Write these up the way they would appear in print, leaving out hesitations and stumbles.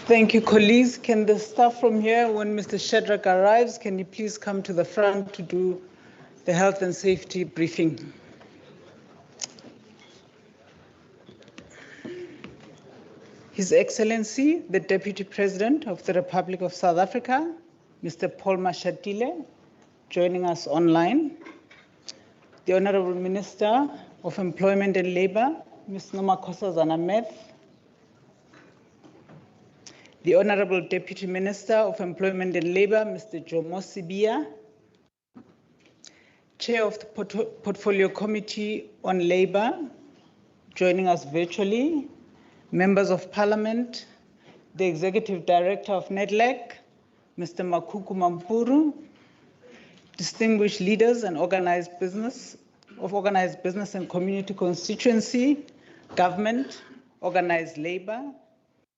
Thank you, colleagues. Can the staff from here, when Mr. Shadrack arrives, can you please come to the front to do the health and safety briefing? His Excellency, the Deputy President of the Republic of South Africa, Mr. Paul Mashatile, joining us online. The Honorable Minister of Employment and Labour, Ms. Nomakhosa Zanameth. The Honorable Deputy Minister of Employment and Labour, Mr. Jomo Sibia. Chair of the Portfolio Committee on Labour, joining us virtually. Members of Parliament, the Executive Director of NEDLAC, Mr. Makuku Mampuru, distinguished leaders and organized business and community constituency, government, organized labor,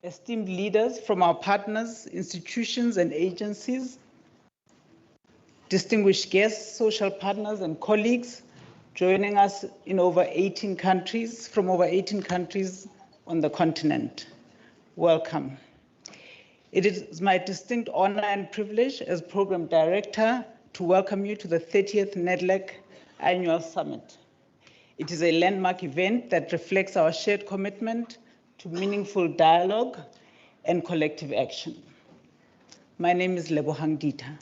esteemed leaders from our partners, institutions and agencies, distinguished guests, social partners and colleagues joining us in over 18 countries, from over 18 countries on the continent. Welcome. It is my distinct honor and privilege as Program Director to welcome you to the 30th NEDLAC Annual Summit. It is a landmark event that reflects our shared commitment to meaningful dialogue and collective action. My name is Lebohang Dita.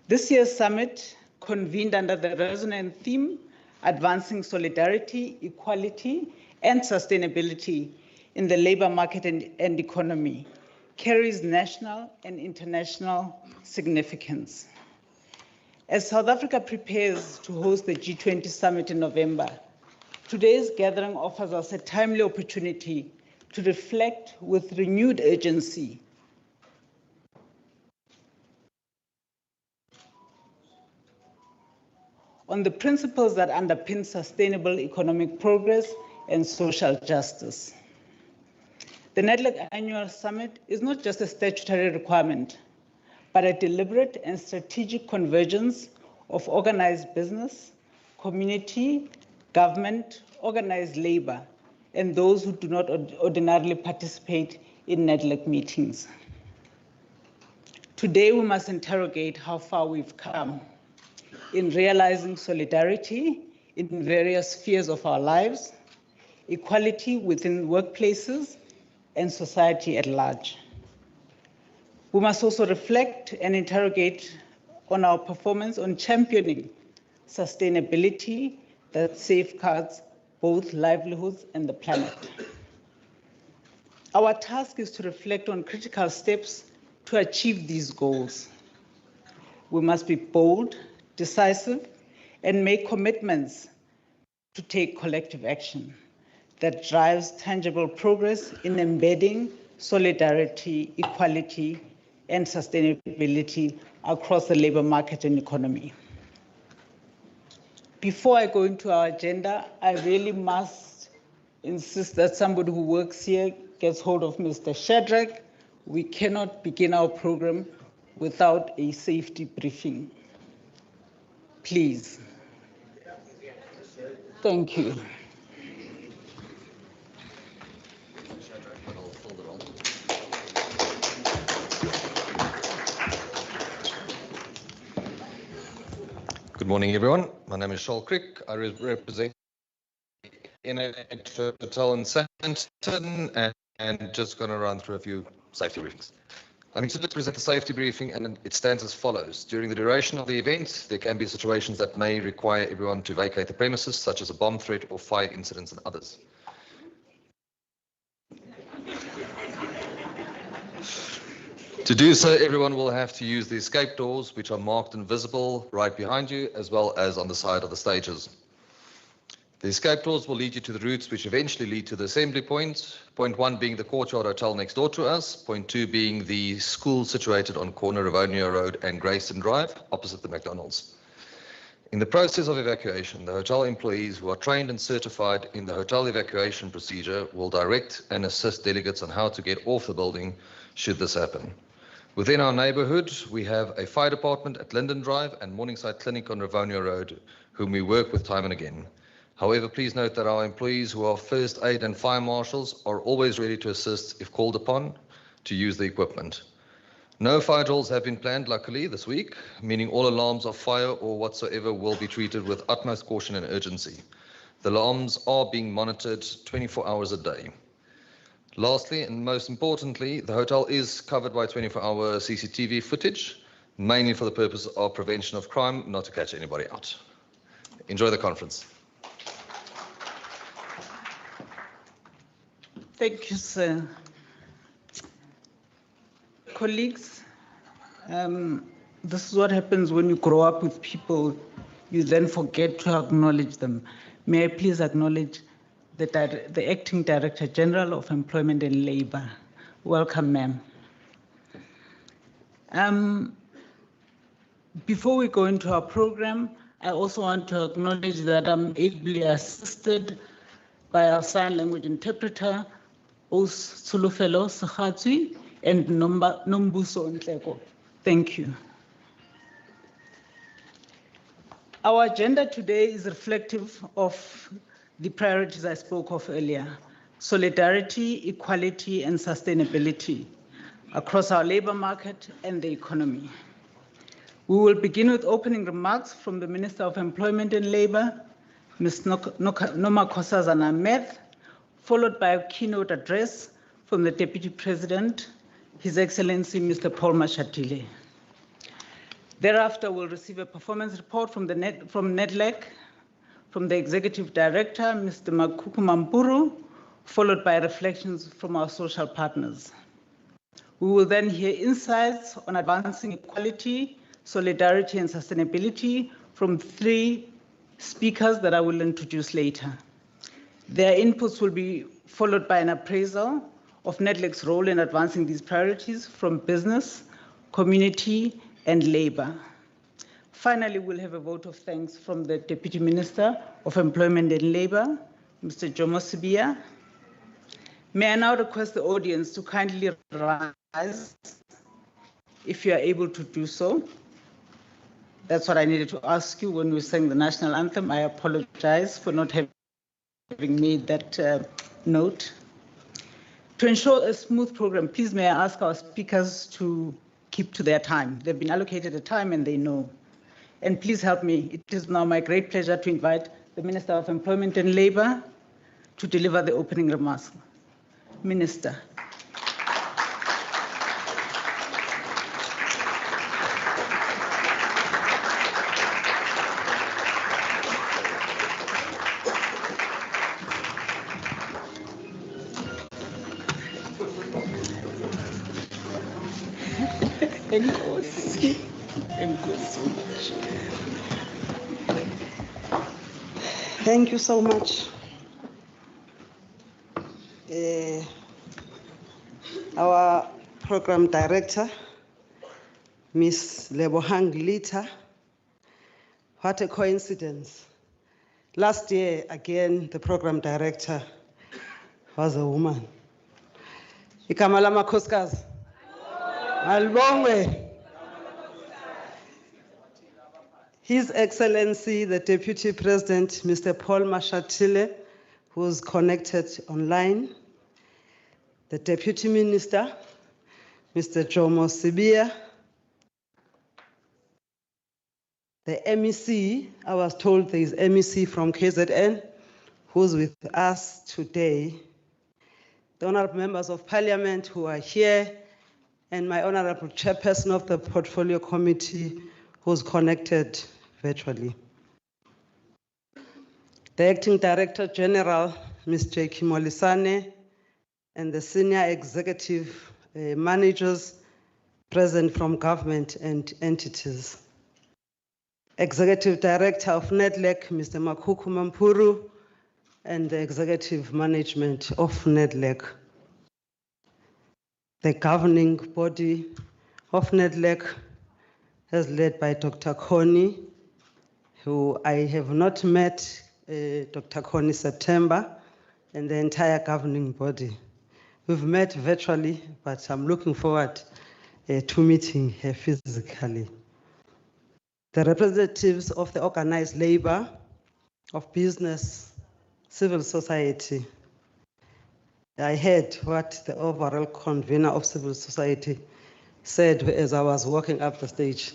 This year's summit, convened under the resonant theme, Advancing Solidarity, Equality, and Sustainability in the Labor Market and Economy, carries national and international significance. As South Africa prepares to host the G20 summit in November, today's gathering offers us a timely opportunity to reflect with renewed urgency on the principles that underpin sustainable economic progress and social justice. The NEDLAC Annual Summit is not just a statutory requirement, but a deliberate and strategic convergence of organized business, community, government, organized labor, and those who do not ordinarily participate in NEDLAC meetings. Today, we must interrogate how far we've come in realizing solidarity in various spheres of our lives, equality within workplaces, and society at large. We must also reflect and interrogate on our performance on championing sustainability that safeguards both livelihoods and the planet. Our task is to reflect on critical steps to achieve these goals. We must be bold, decisive, and make commitments to take collective action that drives tangible progress in embedding solidarity, equality, and sustainability across the labor market and economy. Before I go into our agenda, I really must insist that somebody who works here gets hold of Mr. Shadrack. We cannot begin our program without a safety briefing. Please. Thank you. Good morning, everyone. My name is Shaul Crick. I represent NEDLAC Hotel in Sandton and just going to run through a few safety briefings. I'm excited to present the safety briefing, and it stands as follows. During the duration of the event, there can be situations that may require everyone to vacate the premises, such as a bomb threat or fire incidents and others. To do so, everyone will have to use the escape doors, which are marked and visible right behind you, as well as on the side of the stages. The escape doors will lead you to the routes which eventually lead to the assembly point. Point 1 being the Courtyard Hotel next door to us. Point 2 being the school situated on corner Rivonia Road and Grayston Drive, opposite the McDonald's. In the process of evacuation, the hotel employees who are trained and certified in the hotel evacuation procedure will direct and assist delegates on how to get off the building should this happen. Within our neighborhood, we have a fire department at Linden Drive and Morningside Clinic on Rivonia Road, whom we work with time and again. However, please note that our employees who are first aid and fire marshals are always ready to assist if called upon, to use the equipment. No fire drills have been planned, luckily, this week, meaning all alarms of fire or whatsoever will be treated with utmost caution and urgency. The alarms are being monitored 24 hours a day. Lastly, and most importantly, the hotel is covered by 24-hour CCTV footage, mainly for the purpose of prevention of crime, not to catch anybody out. Enjoy the conference. Thank you, sir. Colleagues, this is what happens when you grow up with people, you then forget to acknowledge them. May I please acknowledge the Acting Director General of Employment and Labour. Welcome, ma'am. Before we go into our program, I also want to acknowledge that I'm ably assisted by our sign language interpreter, Sulufelo Sakhatwi, and Nombuso Ntleko. Thank you. Our agenda today is reflective of the priorities I spoke of earlier: solidarity, equality, and sustainability across our labor market and the economy. We will begin with opening remarks from the Minister of Employment and Labour, Ms. Nomakosazana Ahmed, followed by a keynote address from the Deputy President, His Excellency Mr. Paul Mashatile. Thereafter, we'll receive a performance report from NEDLAC, from the Executive Director, Mr. Makuku Mampuru, followed by reflections from our social partners. We will then hear insights on advancing equality, solidarity, and sustainability from 3 speakers that I will introduce later. Their inputs will be followed by an appraisal of NEDLAC's role in advancing these priorities from business, community, and labor. Finally, we'll have a vote of thanks from the Deputy Minister of Employment and Labour, Mr. Jomo Sibia. May I now request the audience to kindly rise if you are able to do so. That's what I needed to ask you when we sang the national anthem. I apologize for not having made that note. To ensure a smooth program, please may I ask our speakers to keep to their time. They've been allocated a time and they know. And please help me. It is now my great pleasure to invite the Minister of Employment and Labour to deliver the opening remarks. Minister. Thank you so much. Our program director, Ms. Lebohang Lita. What a coincidence. Last year, again, the program director was a woman. Ikamala Makoskaz. Albongwe. His Excellency, the Deputy President, Mr. Paul Mashatile, who's connected online. The Deputy Minister, Mr. Jomo Sibia. The MEC, I was told there is MEC from KZN, who's with us today. The honorable members of Parliament who are here, and my honorable chairperson of the Portfolio Committee, who's connected virtually. The Acting Director General, Ms. J.K. Molisane, and the senior executive managers present from government and entities. Executive Director of NEDLAC, Mr. Makuku Mampuru, and the executive management of NEDLAC. The governing body of NEDLAC is led by Dr. Connie, who I have not met, Dr. Connie September, and the entire governing body. We've met virtually, but I'm looking forward to meeting her physically. The representatives of the organized labor, of business, civil society, I heard what the overall convener of civil society said as I was walking up the stage.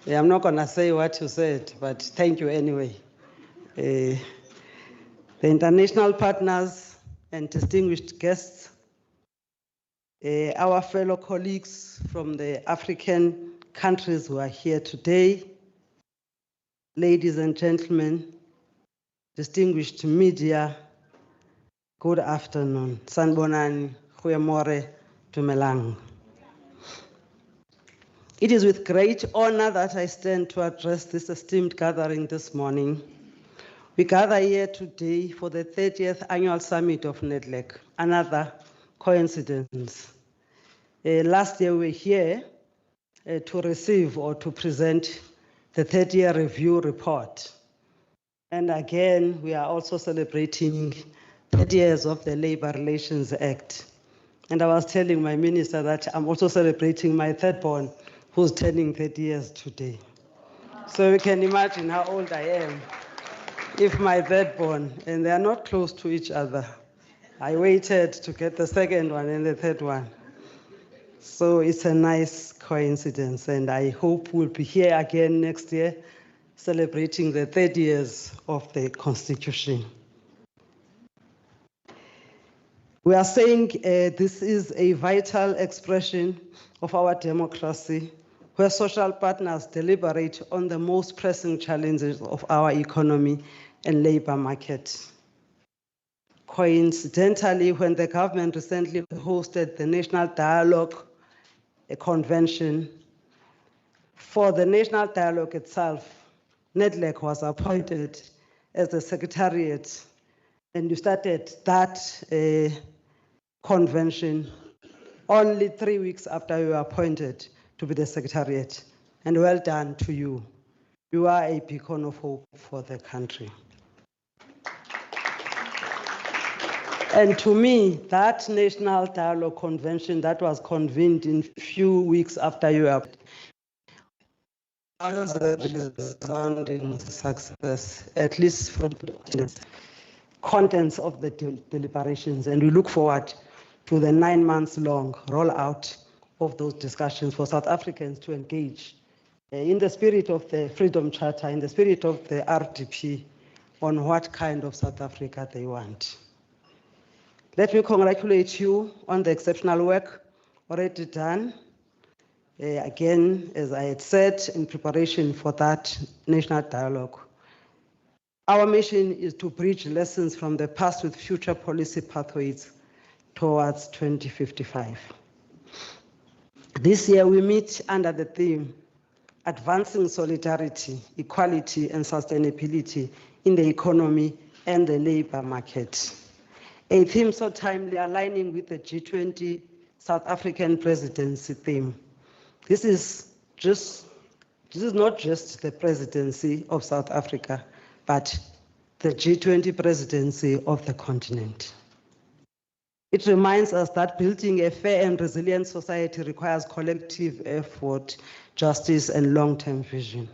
I'm not going to say what you said, but thank you anyway. The international partners and distinguished guests, our fellow colleagues from the African countries who are here today, ladies and gentlemen, distinguished media, good afternoon. Sanbonani, Goeiemorgen, Dumelang. It is with great honor that I stand to address this esteemed gathering this morning. We gather here today for the 30th annual summit of NEDLAC, another coincidence. Last year we were here to receive or to present the 30-year review report. And again, we are also celebrating 30 years of the Labor Relations Act. And I was telling my minister that I'm also celebrating my third born, who's turning 30 years today. So you can imagine how old I am if my third born, and they are not close to each other. I waited to get the second one and the third one. So it's a nice coincidence, and I hope we'll be here again next year celebrating the 30 years of the Constitution. We are saying this is a vital expression of our democracy, where social partners deliberate on the most pressing challenges of our economy and labor market. Coincidentally, when the government recently hosted the National Dialogue Convention, for the National Dialogue itself, NEDLAC was appointed as the secretariat, and you started that convention only 3 weeks after you were appointed to be the secretariat. And well done to you. You are a beacon of hope for the country. And to me, that National Dialogue Convention that was convened in a few weeks after you were was a resounding success, at least from the contents of the deliberations. And we look forward to the 9 months long rollout of those discussions for South Africans to engage in the spirit of the Freedom Charter, in the spirit of the RDP, on what kind of South Africa they want. Let me congratulate you on the exceptional work already done. Again, as I had said, in preparation for that national dialogue. Our mission is to bridge lessons from the past with future policy pathways towards 2055. This year we meet under the theme, Advancing Solidarity, Equality and Sustainability in the Economy and the Labor Market. A theme so timely aligning with the G20 South African Presidency theme. This is not just the presidency of South Africa, but the G20 presidency of the continent. It reminds us that building a fair and resilient society requires collective effort, justice, and long-term vision.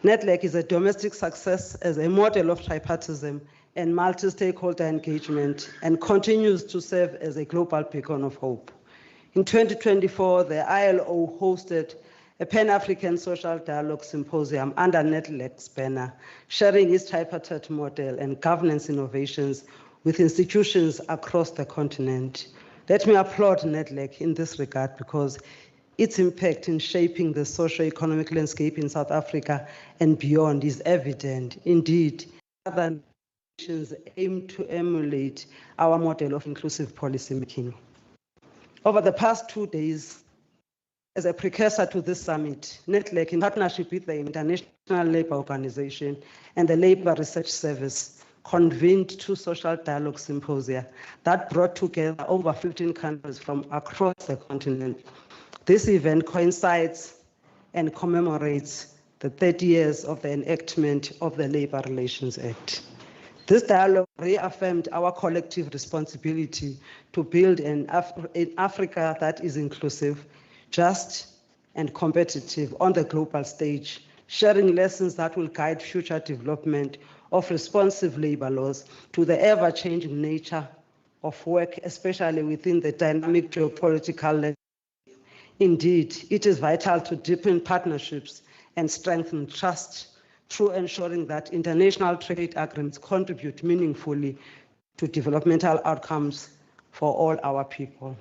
NEDLAC is a domestic success as a model of tripartism and multi-stakeholder engagement, and continues to serve as a global beacon of hope. In 2024, the ILO hosted a Pan-African Social Dialogue Symposium under NEDLAC's banner, sharing its tripartite model and governance innovations with institutions across the continent. Let me applaud NEDLAC in this regard, because its impact in shaping the socio-economic landscape in South Africa and beyond is evident. Indeed, other nations aim to emulate our model of inclusive policymaking. Over the past 2 days, as a precursor to this summit, NEDLAC, in partnership with the International Labour Organization and the Labour Research Service, convened 2 social dialogue symposia that brought together over 15 countries from across the continent. This event coincides and commemorates the 30 years of the enactment of the Labor Relations Act. This dialogue reaffirmed our collective responsibility to build an Africa that is inclusive, just, and competitive on the global stage, sharing lessons that will guide future development of responsive labor laws to the ever-changing nature of work, especially within the dynamic geopolitical landscape. Indeed, it is vital to deepen partnerships and strengthen trust through ensuring that international trade agreements contribute meaningfully to developmental outcomes for all our people.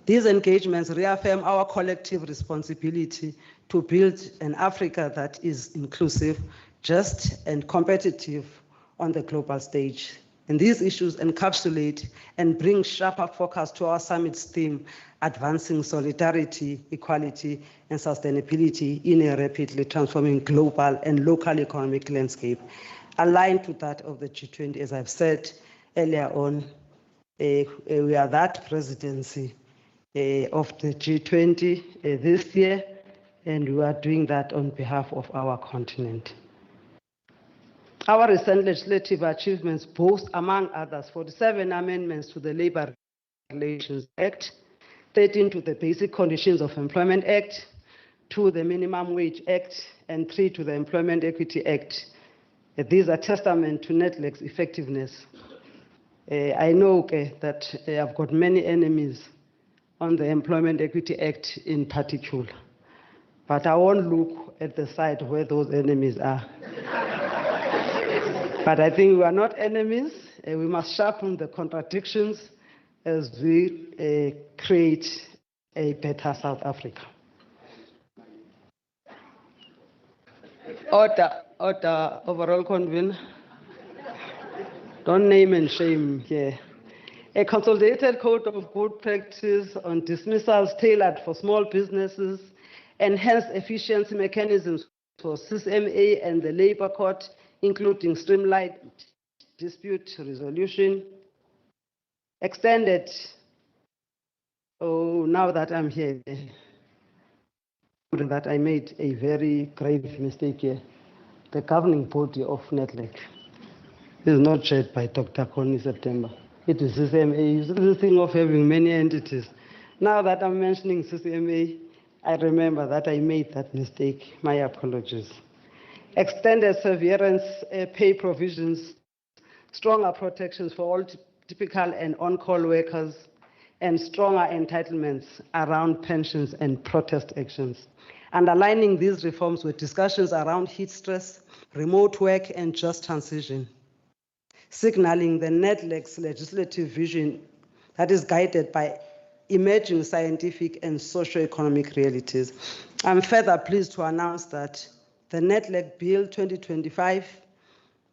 These engagements reaffirm our collective responsibility to build an Africa that is inclusive, just, and competitive on the global stage. And these issues encapsulate and bring sharper focus to our summit's theme, advancing solidarity, equality, and sustainability in a rapidly transforming global and local economic landscape, aligned to that of the G20. As I've said earlier on, we are that presidency of the G20 this year, and we are doing that on behalf of our continent. Our recent legislative achievements boast, among others, 47 amendments to the Labor Relations Act, 13 to the Basic Conditions of Employment Act, 2 the Minimum Wage Act, and 3 to the Employment Equity Act. These are testament to NEDLAC's effectiveness. I know that I've got many enemies on the Employment Equity Act in particular, but I won't look at the side where those enemies are. But I think we are not enemies. We must sharpen the contradictions as we create a better South Africa. Order, overall convener. Don't name and shame here. A consolidated code of good practice on dismissals tailored for small businesses, enhanced efficiency mechanisms for CCMA and the Labour Court, including streamlined dispute resolution, extended, now that I'm here, that I made a very grave mistake here. The governing body of NEDLAC is not chaired by Dr. Connie September. It is CCMA. It's the thing of having many entities. Now that I'm mentioning CCMA, I remember that I made that mistake. My apologies. Extended severance pay provisions, stronger protections for all typical and on-call workers, and stronger entitlements around pensions and protest actions. Underlining these reforms were discussions around heat stress, remote work, and just transition, signaling the NEDLAC's legislative vision that is guided by emerging scientific and socio-economic realities. I'm further pleased to announce that the NEDLAC Bill 2025,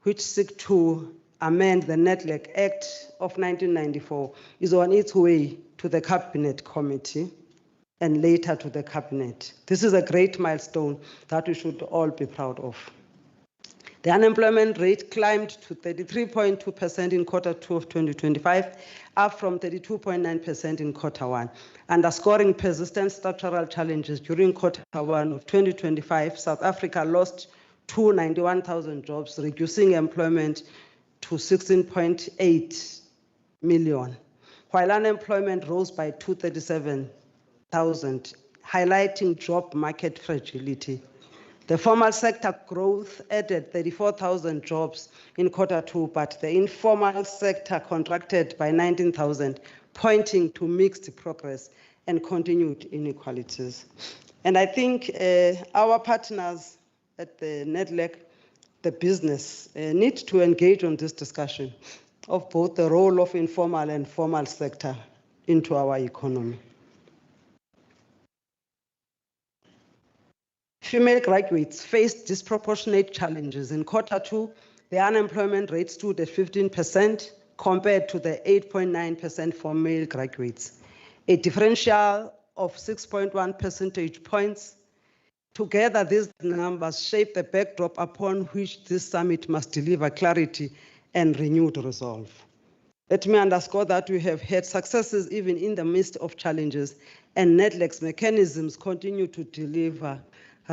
which seeks to amend the NEDLAC Act of 1994, is on its way to the Cabinet Committee and later to the Cabinet. This is a great milestone that we should all be proud of. The unemployment rate climbed to 33.2% in Q2 of 2025, up from 32.9% in Q1. Underscoring persistent structural challenges during Q1 of 2025, South Africa lost 291,000 jobs, reducing employment to 16.8 million, while unemployment rose by 237,000, highlighting job market fragility. The formal sector growth added 34,000 jobs in Q2, but the informal sector contracted by 19,000, pointing to mixed progress and continued inequalities. And I think our partners at the NEDLAC, the business, need to engage on this discussion of both the role of informal and formal sector into our economy. Female graduates faced disproportionate challenges. In Q2, the unemployment rate stood at 15% compared to the 8.9% for male graduates, a differential of 6.1 percentage points. Together, these numbers shape the backdrop upon which this summit must deliver clarity and renewed resolve. Let me underscore that we have had successes even in the midst of challenges, and NEDLAC's mechanisms continue to deliver,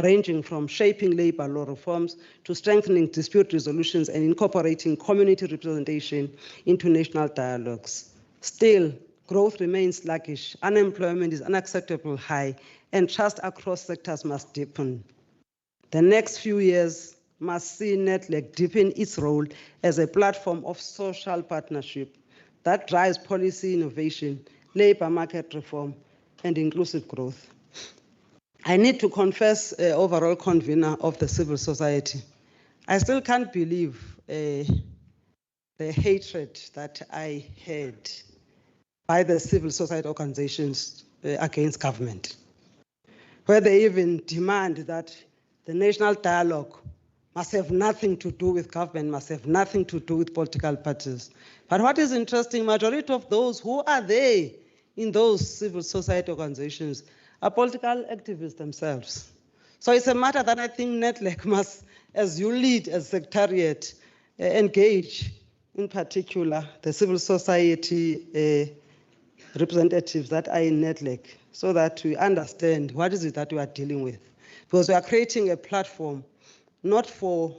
ranging from shaping labor law reforms to strengthening dispute resolutions and incorporating community representation into national dialogues. Still, growth remains sluggish, unemployment is unacceptably high, and trust across sectors must deepen. The next few years must see NEDLAC deepen its role as a platform of social partnership, that drives policy innovation, labor market reform, and inclusive growth. I need to confess, overall convener of the civil society, I still can't believe the hatred that I had by the civil society organizations against government, where they even demand that the national dialogue must have nothing to do with government, must have nothing to do with political parties. But what is interesting, majority of those who are there in those civil society organizations are political activists themselves. So it's a matter that I think NEDLAC must, as you lead as secretariat, engage, in particular, the civil society representatives that are in NEDLAC, so that we understand what is it that we are dealing with. Because we are creating a platform not for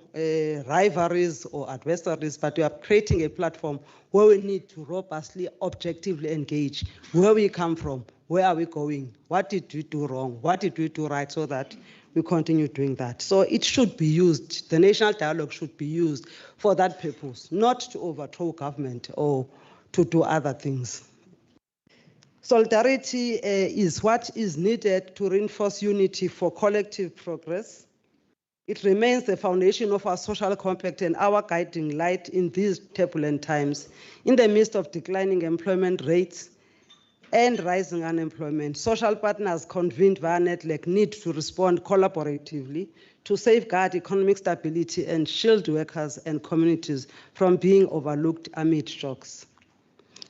rivalries or adversaries, but we are creating a platform where we need to robustly, objectively engage where we come from, where are we going, what did we do wrong, what did we do right, so that we continue doing that. So it should be used, the national dialogue should be used for that purpose, not to overthrow government or to do other things. Solidarity is what is needed to reinforce unity for collective progress. It remains the foundation of our social compact and our guiding light in these turbulent times. In the midst of declining employment rates and rising unemployment, social partners convened via NEDLAC need to respond collaboratively to safeguard economic stability and shield workers and communities from being overlooked amid shocks.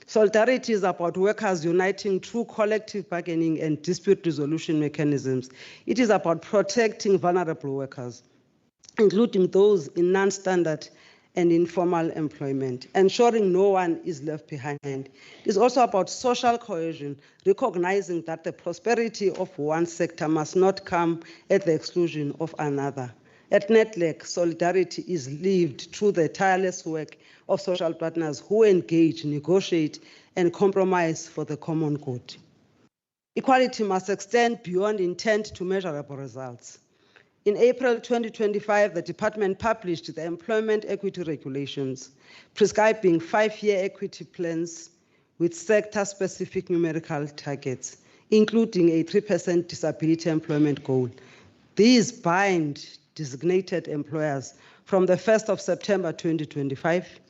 Solidarity is about workers uniting through collective bargaining and dispute resolution mechanisms. It is about protecting vulnerable workers, including those in non-standard and informal employment, ensuring no one is left behind. It is also about social cohesion, recognizing that the prosperity of one sector must not come at the exclusion of another. At NEDLAC, solidarity is lived through the tireless work of social partners who engage, negotiate, and compromise for the common good. Equality must extend beyond intent to measurable results. In April 2025, the department published the Employment Equity Regulations, prescribing 5-year equity plans with sector-specific numerical targets, including a 3% disability employment goal. These bind designated employers from the 1st of September 2025.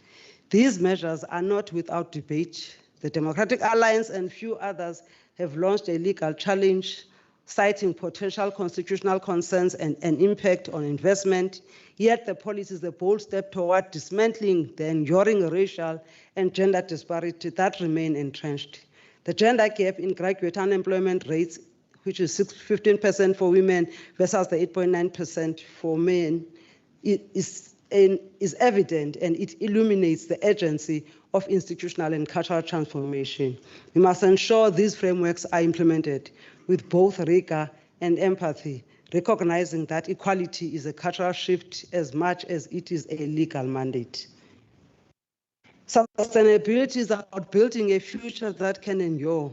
These measures are not without debate. The Democratic Alliance and few others have launched a legal challenge, citing potential constitutional concerns and an impact on investment. Yet the policy is a bold step toward dismantling the enduring racial and gender disparity that remain entrenched. The gender gap in graduate unemployment rates, which is 15% for women versus the 8.9% for men, is evident, and it illuminates the urgency of institutional and cultural transformation. We must ensure these frameworks are implemented with both rigor and empathy, recognizing that equality is a cultural shift as much as it is a legal mandate. Sustainability is about building a future that can endure.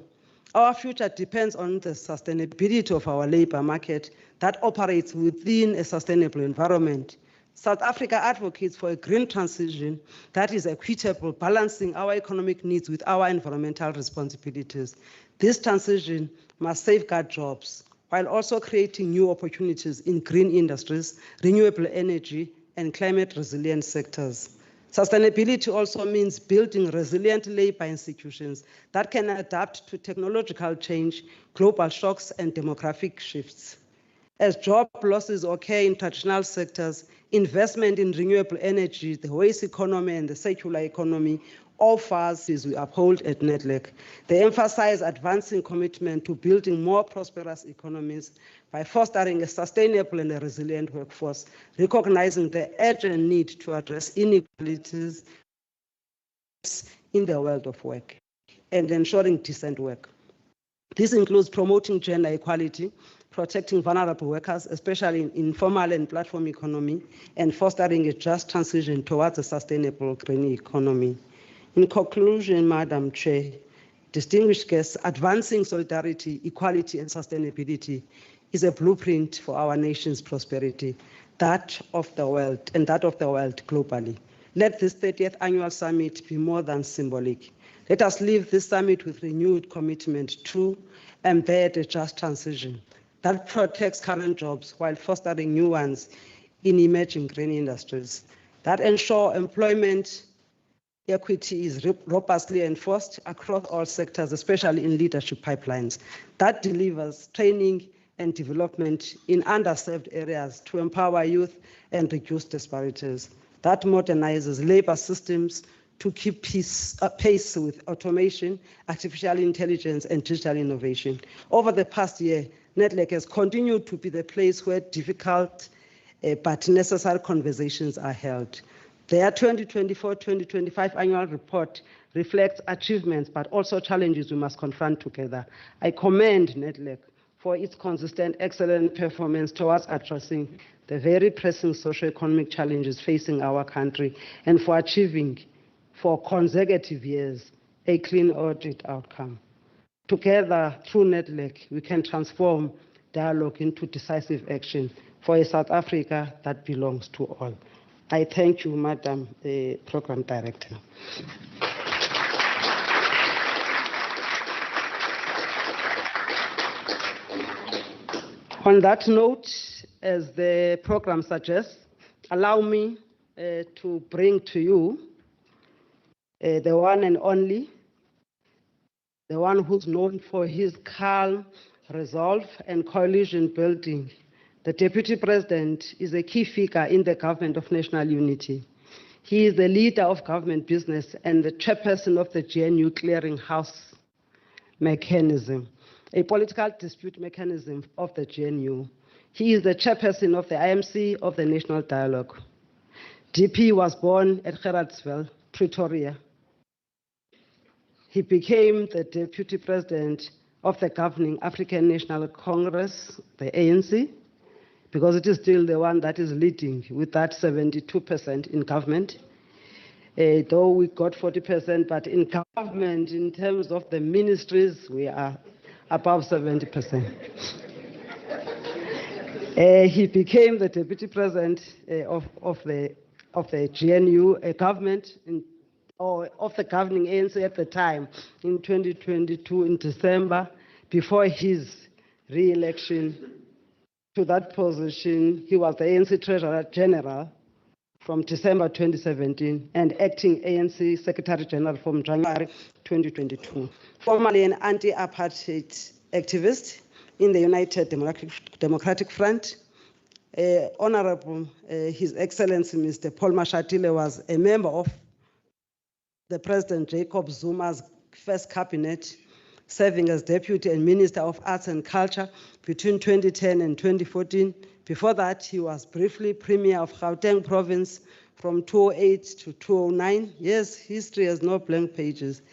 Our future depends on the sustainability of our labor market that operates within a sustainable environment. South Africa advocates for a green transition that is equitable, balancing our economic needs with our environmental responsibilities. This transition must safeguard jobs while also creating new opportunities in green industries, renewable energy, and climate resilient sectors. Sustainability also means building resilient labor institutions that can adapt to technological change, global shocks, and demographic shifts. As job losses occur in traditional sectors, investment in renewable energy, the waste economy, and the circular economy offers as we uphold at NEDLAC. They emphasize advancing commitment to building more prosperous economies by fostering a sustainable and a resilient workforce, recognizing the urgent need to address inequalities in the world of work and ensuring decent work. This includes promoting gender equality, protecting vulnerable workers, especially in informal and platform economy, and fostering a just transition towards a sustainable green economy. In conclusion, Madam Chair, distinguished guests, advancing solidarity, equality, and sustainability is a blueprint for our nation's prosperity, that of the world, and that of the world globally. Let this 30th annual summit be more than symbolic. Let us leave this summit with renewed commitment to embed a just transition that protects current jobs while fostering new ones in emerging green industries, that ensure employment equity is robustly enforced across all sectors, especially in leadership pipelines, that delivers training and development in underserved areas to empower youth and reduce disparities, that modernizes labor systems to keep pace with automation, artificial intelligence, and digital innovation. Over the past year, NEDLAC has continued to be the place where difficult but necessary conversations are held. Their 2024-2025 annual report reflects achievements, but also challenges we must confront together. I commend NEDLAC for its consistent, excellent performance towards addressing the very pressing socio-economic challenges facing our country and for achieving, for consecutive years, a clean audit outcome. Together, through NEDLAC, we can transform dialogue into decisive action for a South Africa that belongs to all. I thank you, Madam Program Director. On that note, as the program suggests, allow me to bring to you the one and only, the one who's known for his calm resolve and coalition building. The Deputy President is a key figure in the Government of National Unity. He is the leader of government business and the chairperson of the GNU Clearinghouse mechanism, a political dispute mechanism of the GNU. He is the chairperson of the IMC of the National Dialogue. DP was born at Gerardsville, Pretoria. He became the Deputy President of the governing African National Congress, the ANC, because it is still the one that is leading with that 72% in government. Though we got 40%, but in government, in terms of the ministries, we are above 70%. He became the Deputy President of the GNU government, or of the governing ANC at the time, in 2022 in December, before his re-election to that position. He was the ANC Treasurer General from December 2017 and acting ANC Secretary General from January 2022. Formerly an anti-apartheid activist in the United Democratic Front, Honorable His Excellency Mr. Paul Mashatile was a member of the President Jacob Zuma's first cabinet, serving as Deputy and Minister of Arts and Culture between 2010 and 2014. Before that, he was briefly Premier of Gauteng Province from 2008 to 2009. Yes, history has no blank pages.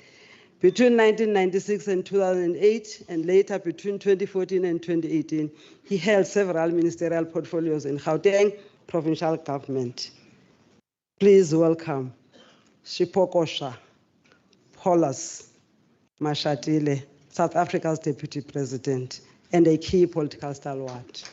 Between 1996 and 2008, and later between 2014 and 2018, he held several ministerial portfolios in Gauteng provincial government. Please welcome Shipokosha Paulus Mashatile, South Africa's Deputy President and a key political stalwart.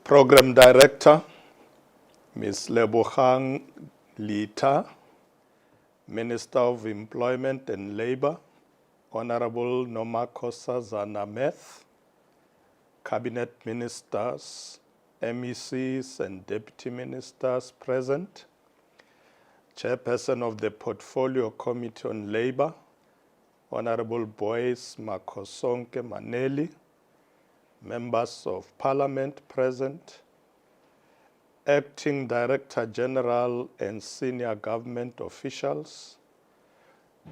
Program Director, Ms. Lebogang Lita, Minister of Employment and Labor, Honorable Nomakosa Zanameth, Cabinet Ministers, MECs and Deputy Ministers present, Chairperson of the Portfolio Committee on Labor, Honorable Boyce Makosonke Maneli, Members of Parliament present, Acting Director General and senior government officials,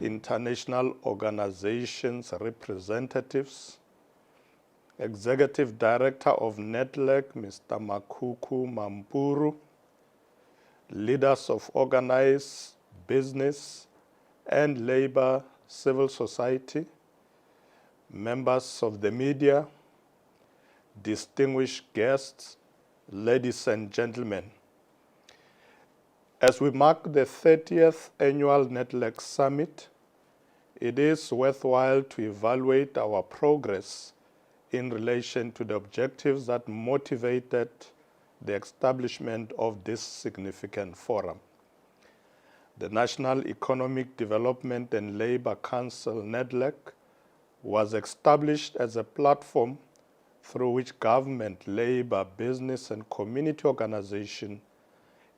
international organizations representatives, Executive Director of NEDLAC, Mr. Makuku Mampuru, leaders of organized business and labor, civil society, members of the media, distinguished guests, ladies and gentlemen, As we mark the 30th annual NEDLAC Summit, it is worthwhile to evaluate our progress in relation to the objectives that motivated the establishment of this significant forum. The National Economic Development and Labour Council, NEDLAC, was established as a platform through which government, labor, business, and community organizations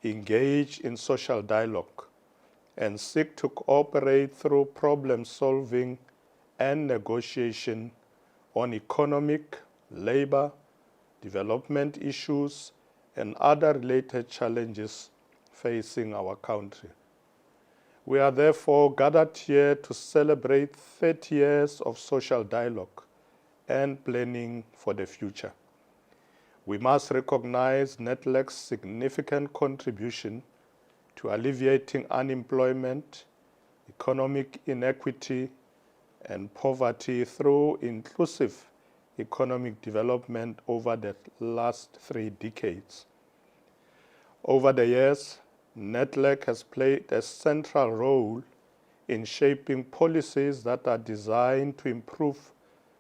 engage in social dialogue and seek to cooperate through problem solving and negotiation on economic, labor, development issues, and other related challenges facing our country. We are therefore gathered here to celebrate 30 years of social dialogue and planning for the future. We must recognize NEDLAC's significant contribution to alleviating unemployment, economic inequity, and poverty through inclusive economic development over the last 3 decades. Over the years, NEDLAC has played a central role in shaping policies that are designed to improve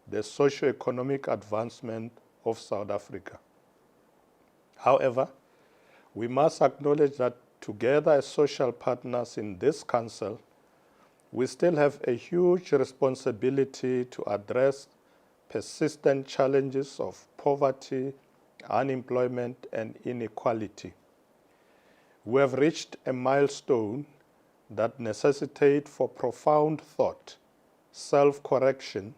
the socio-economic advancement of South Africa. However, we must acknowledge that together as social partners in this council, we still have a huge responsibility to address persistent challenges of poverty, unemployment, and inequality. We have reached a milestone that necessitates for profound thought, self-correction,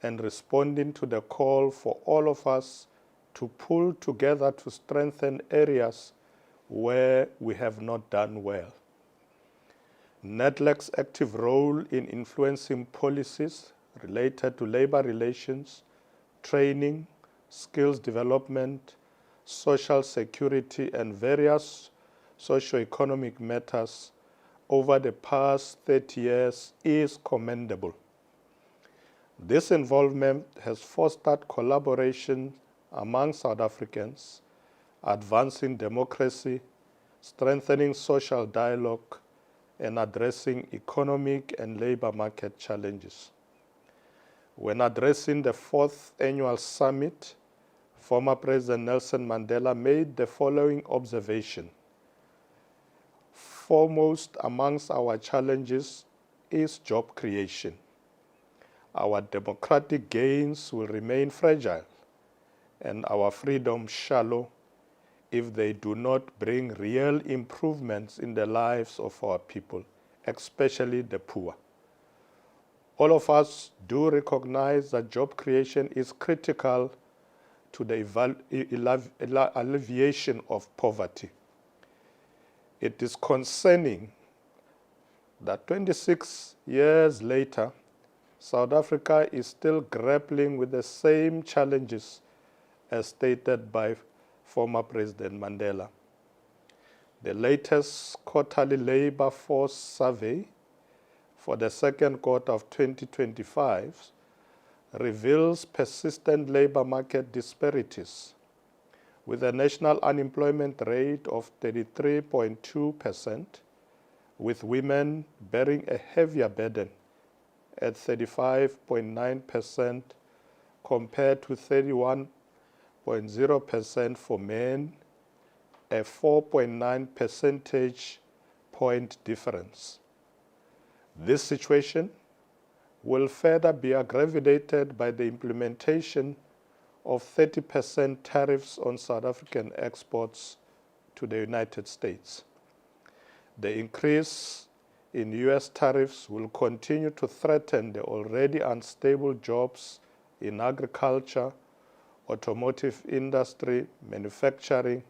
and responding to the call for all of us to pull together to strengthen areas where we have not done well. NEDLAC's active role in influencing policies related to labor relations, training, skills development, social security, and various socio-economic matters over the past 30 years is commendable. This involvement has fostered collaboration among South Africans, advancing democracy, strengthening social dialogue, and addressing economic and labor market challenges. When addressing the 4th annual summit, former President Nelson Mandela made the following observation: foremost amongst our challenges is job creation. Our democratic gains will remain fragile and our freedom shallow if they do not bring real improvements in the lives of our people, especially the poor. All of us do recognize that job creation is critical to the alleviation of poverty. It is concerning that 26 years later, South Africa is still grappling with the same challenges as stated by former President Mandela. The latest quarterly labor force survey for the 2nd quarter of 2025 reveals persistent labor market disparities, with a national unemployment rate of 33.2%, with women bearing a heavier burden at 35.9% compared to 31.0% for men, a 4.9 percentage point difference. This situation will further be aggravated by the implementation of 30% tariffs on South African exports to the United States. The increase in US tariffs will continue to threaten the already unstable jobs in agriculture, automotive industry, manufacturing,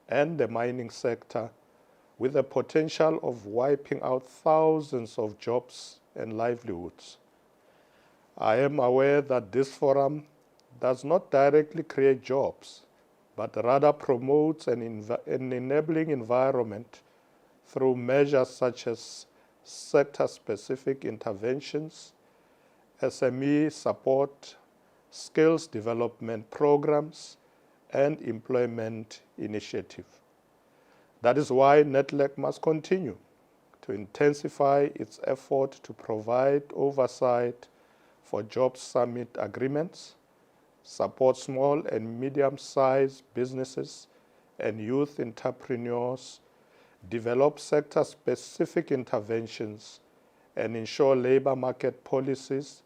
and the mining sector, with the potential of wiping out thousands of jobs and livelihoods. I am aware that this forum does not directly create jobs, but rather promotes an enabling environment through measures such as sector-specific interventions, SME support, skills development programs, and employment initiative. That is why NEDLAC must continue to intensify its effort to provide oversight for Jobs Summit agreements, support small and medium-sized businesses and youth entrepreneurs, develop sector-specific interventions, and ensure labor market policies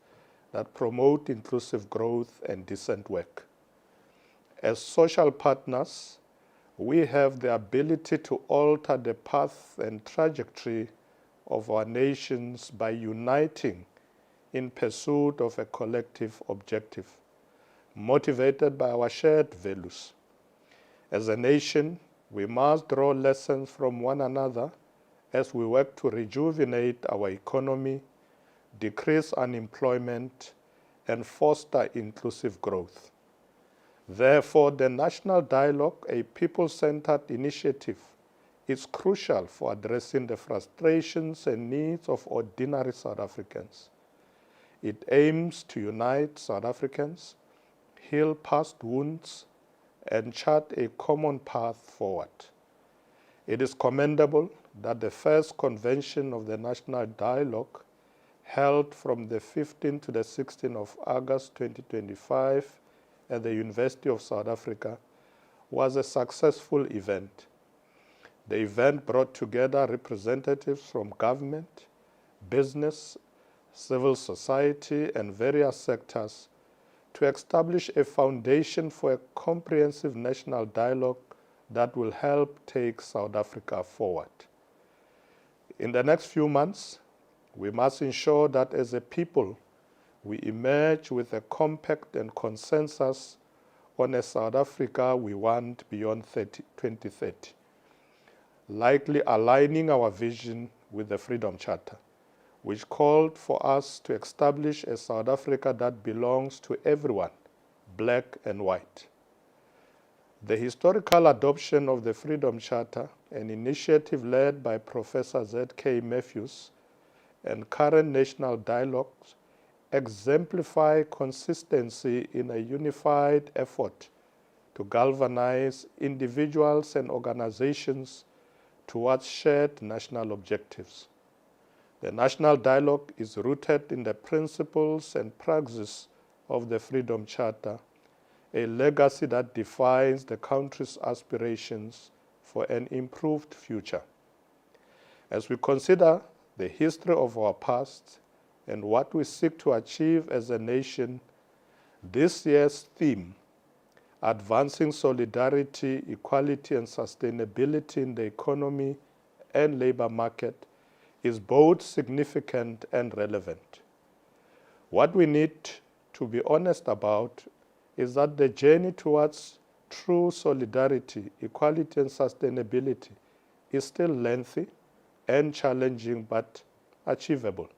that promote inclusive growth and decent work. As social partners, we have the ability to alter the path and trajectory of our nations by uniting in pursuit of a collective objective, motivated by our shared values. As a nation, we must draw lessons from one another as we work to rejuvenate our economy, decrease unemployment, and foster inclusive growth. Therefore, the National Dialogue, a people-centered initiative, is crucial for addressing the frustrations and needs of ordinary South Africans. It aims to unite South Africans, heal past wounds, and chart a common path forward. It is commendable that the first convention of the National Dialogue, held from the 15th to the 16th of August 2025 at the University of South Africa, was a successful event. The event brought together representatives from government, business, civil society, and various sectors to establish a foundation for a comprehensive national dialogue that will help take South Africa forward. In the next few months, we must ensure that as a people, we emerge with a compact and consensus on a South Africa we want beyond 2030, likely aligning our vision with the Freedom Charter, which called for us to establish a South Africa that belongs to everyone, black and white. The historical adoption of the Freedom Charter, an initiative led by Professor Z.K. Matthews, and current national dialogues exemplify consistency in a unified effort to galvanize individuals and organizations towards shared national objectives. The national dialogue is rooted in the principles and praxis of the Freedom Charter, a legacy that defines the country's aspirations for an improved future. As we consider the history of our past and what we seek to achieve as a nation, this year's theme, advancing solidarity, equality, and sustainability in the economy and labor market, is both significant and relevant. What we need to be honest about is that the journey towards true solidarity, equality, and sustainability is still lengthy and challenging, but achievable.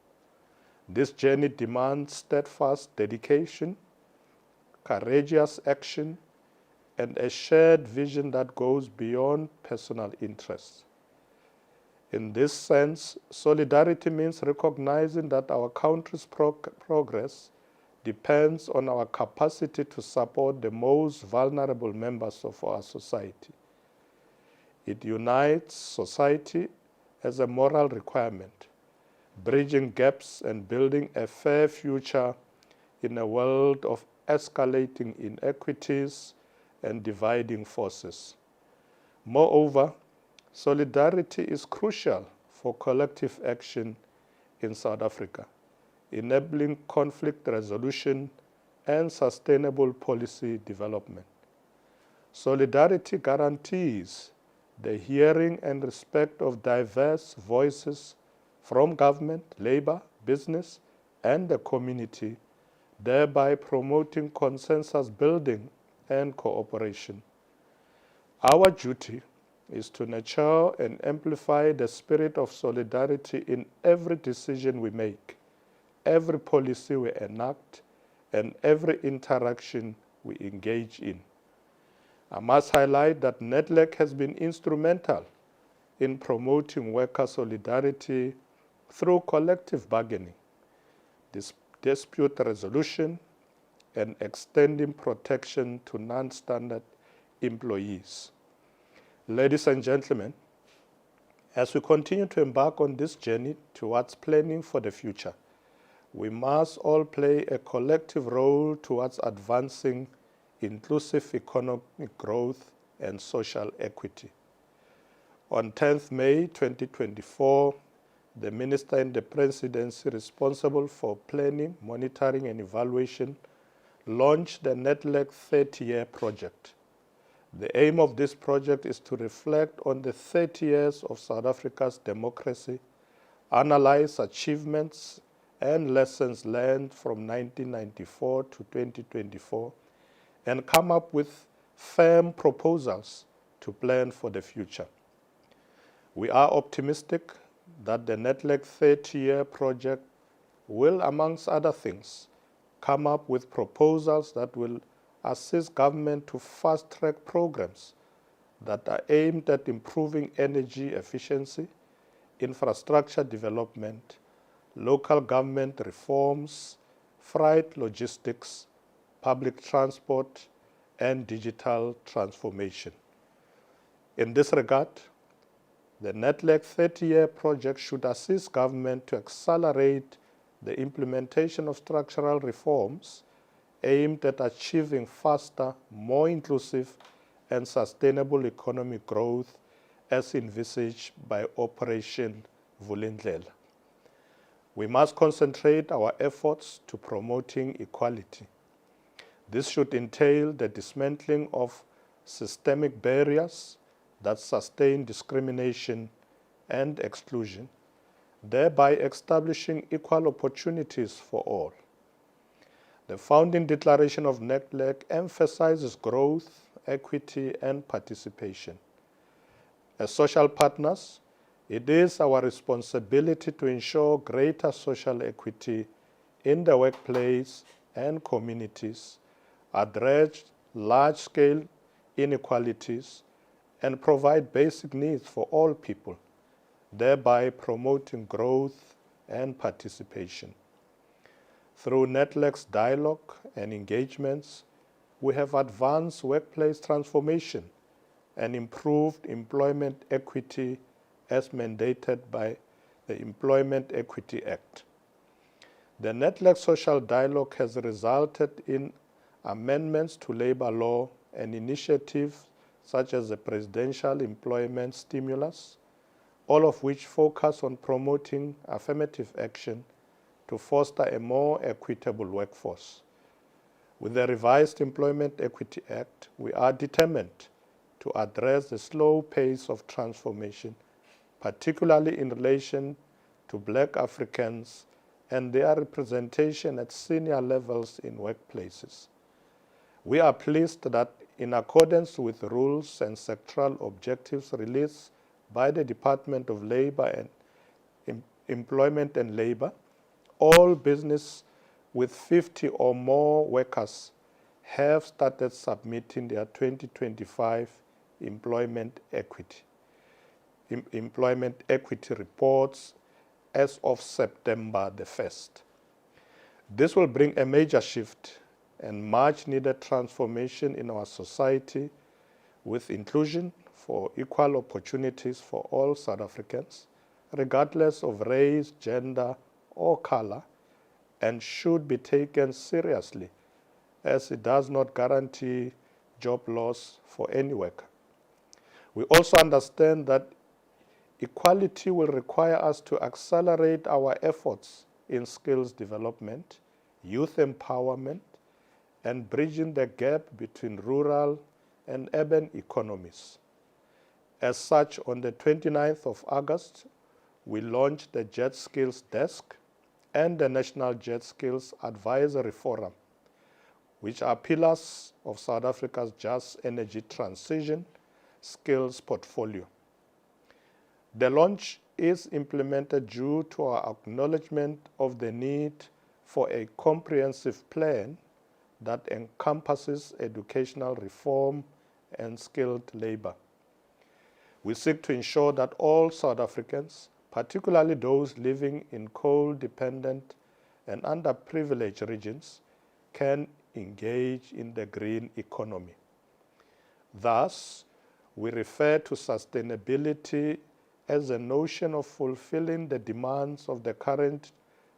This journey demands steadfast dedication, courageous action, and a shared vision that goes beyond personal interests. In this sense, solidarity means recognizing that our country's progress depends on our capacity to support the most vulnerable members of our society. It unites society as a moral requirement, bridging gaps and building a fair future in a world of escalating inequities and dividing forces. Moreover, solidarity is crucial for collective action in South Africa, enabling conflict resolution and sustainable policy development. Solidarity guarantees the hearing and respect of diverse voices from government, labor, business, and the community, thereby promoting consensus building and cooperation. Our duty is to nurture and amplify the spirit of solidarity in every decision we make, every policy we enact, and every interaction we engage in. I must highlight that NEDLAC has been instrumental in promoting worker solidarity through collective bargaining, dispute resolution, and extending protection to non-standard employees. Ladies and gentlemen, As we continue to embark on this journey towards planning for the future, we must all play a collective role towards advancing inclusive economic growth and social equity. On 10th May 2024, the Minister in the Presidency responsible for planning, monitoring and evaluation launched the NEDLAC 30-year project. The aim of this project is to reflect on the 30 years of South Africa's democracy, analyze achievements and lessons learned from 1994 to 2024, and come up with firm proposals to plan for the future. We are optimistic that the NEDLAC 30-year project will, amongst other things, come up with proposals that will assist government to fast-track programs that are aimed at improving energy efficiency, infrastructure development, local government reforms, freight logistics, public transport, and digital transformation. In this regard, the NEDLAC 30-year project should assist government to accelerate the implementation of structural reforms aimed at achieving faster, more inclusive, and sustainable economic growth as envisaged by Operation Vulindlela. We must concentrate our efforts to promoting equality. This should entail the dismantling of systemic barriers that sustain discrimination and exclusion, thereby establishing equal opportunities for all. The founding declaration of NEDLAC emphasizes growth, equity, and participation. As social partners, it is our responsibility to ensure greater social equity in the workplace and communities, address large-scale inequalities, and provide basic needs for all people, thereby promoting growth and participation. Through NEDLAC's dialogue and engagements, we have advanced workplace transformation and improved employment equity as mandated by the Employment Equity Act. The NEDLAC social dialogue has resulted in amendments to labor law and initiatives such as the Presidential Employment Stimulus, all of which focus on promoting affirmative action to foster a more equitable workforce. With the revised Employment Equity Act, we are determined to address the slow pace of transformation, particularly in relation to Black Africans and their representation at senior levels in workplaces. We are pleased that in accordance with rules and sectoral objectives released by the Department of Labor and Employment and Labor, all business with 50 or more workers have started submitting their 2025 employment equity reports as of September the 1st. This will bring a major shift and much needed transformation in our society with inclusion for equal opportunities for all South Africans, regardless of race, gender, or color, and should be taken seriously as it does not guarantee job loss for any worker. We also understand that equality will require us to accelerate our efforts in skills development, youth empowerment, and bridging the gap between rural and urban economies. As such, on the 29th of August, we launched the Jet Skills Desk and the National Jet Skills Advisory Forum, which are pillars of South Africa's just energy transition skills portfolio. The launch is implemented due to our acknowledgement of the need for a comprehensive plan that encompasses educational reform and skilled labor. We seek to ensure that all South Africans, particularly those living in coal-dependent and underprivileged regions, can engage in the green economy. Thus, we refer to sustainability as a notion of fulfilling the demands of the current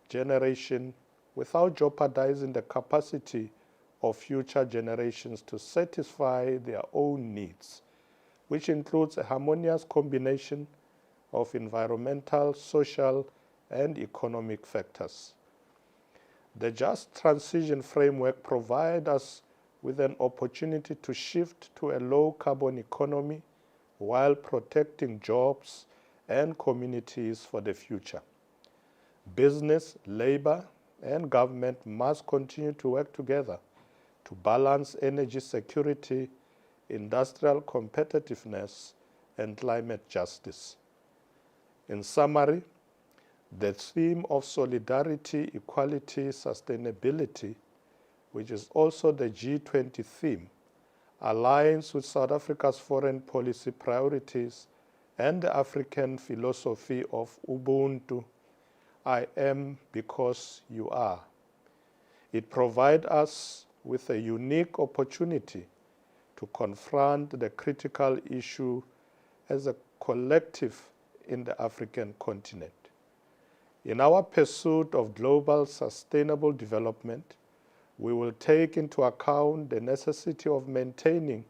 generation without jeopardizing the capacity of future generations to satisfy their own needs, which includes a harmonious combination of environmental, social, and economic factors. The Just Transition Framework provides us with an opportunity to shift to a low-carbon economy while protecting jobs and communities for the future. Business, labor, and government must continue to work together to balance energy security, industrial competitiveness, and climate justice. In summary, the theme of solidarity, equality, sustainability, which is also the G20 theme, aligns with South Africa's foreign policy priorities and the African philosophy of Ubuntu, I am because you are. It provides us with a unique opportunity to confront the critical issue as a collective in the African continent. In our pursuit of global sustainable development, we will take into account the necessity of maintaining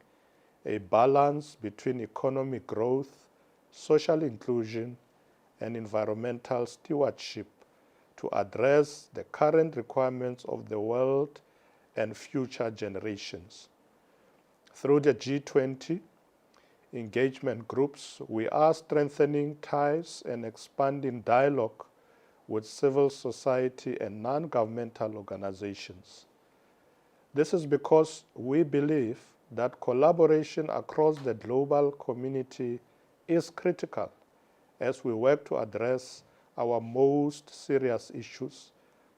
a balance between economic growth, social inclusion, and environmental stewardship to address the current requirements of the world and future generations. Through the G20 engagement groups, we are strengthening ties and expanding dialogue with civil society and non-governmental organizations. This is because we believe that collaboration across the global community is critical as we work to address our most serious issues,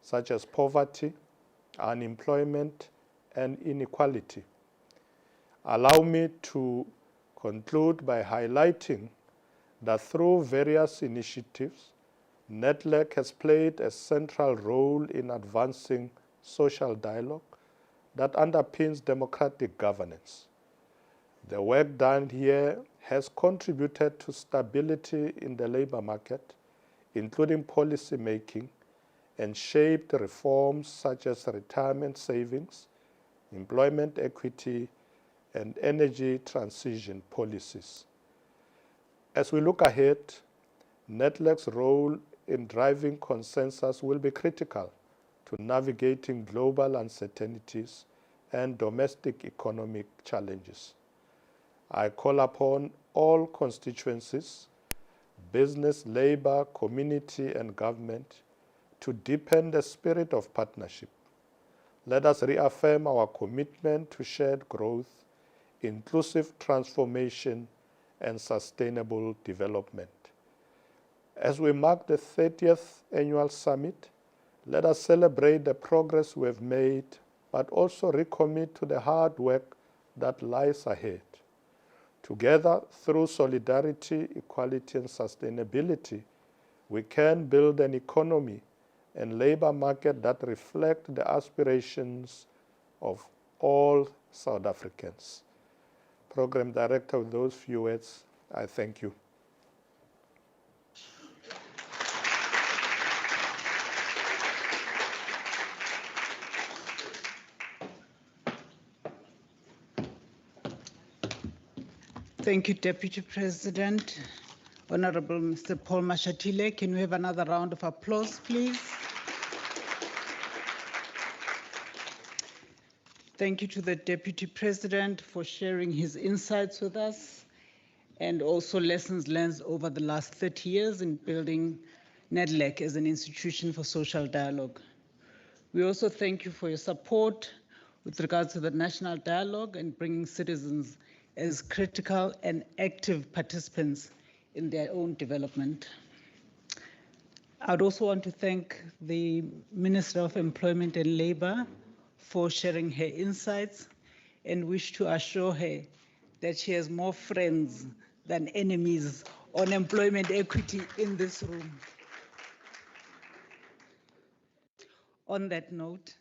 such as poverty, unemployment, and inequality. Allow me to conclude by highlighting that through various initiatives, NEDLAC has played a central role in advancing social dialogue that underpins democratic governance. The work done here has contributed to stability in the labor market, including policy making, and shaped reforms such as retirement savings, employment equity, and energy transition policies. As we look ahead, NEDLAC's role in driving consensus will be critical to navigating global uncertainties and domestic economic challenges. I call upon all constituencies, business, labor, community, and government to deepen the spirit of partnership. Let us reaffirm our commitment to shared growth, inclusive transformation, and sustainable development. As we mark the 30th annual summit, let us celebrate the progress we have made, but also recommit to the hard work that lies ahead. Together, through solidarity, equality, and sustainability, we can build an economy and labor market that reflect the aspirations of all South Africans. Program Director, with those few words, I thank you. Thank you, Deputy President. Honorable Mr. Paul Mashatile, can we have another round of applause, please? Thank you to the Deputy President for sharing his insights with us and also lessons learned over the last 30 years in building NEDLAC as an institution for social dialogue. We also thank you for your support with regards to the national dialogue and bringing citizens as critical and active participants in their own development. I'd also want to thank the Minister of Employment and Labor for sharing her insights and wish to assure her that she has more friends than enemies on employment equity in this room. On that note,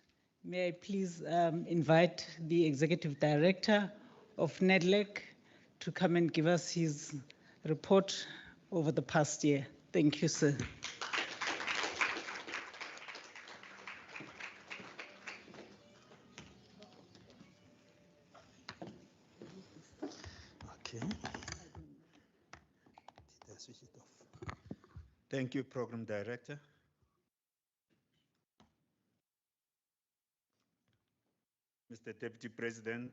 may I please invite the Executive Director of NEDLAC to come and give us his report over the past year. Thank you, sir. Okay. Did I switch it off? Thank you, Program Director. Mr. Deputy President,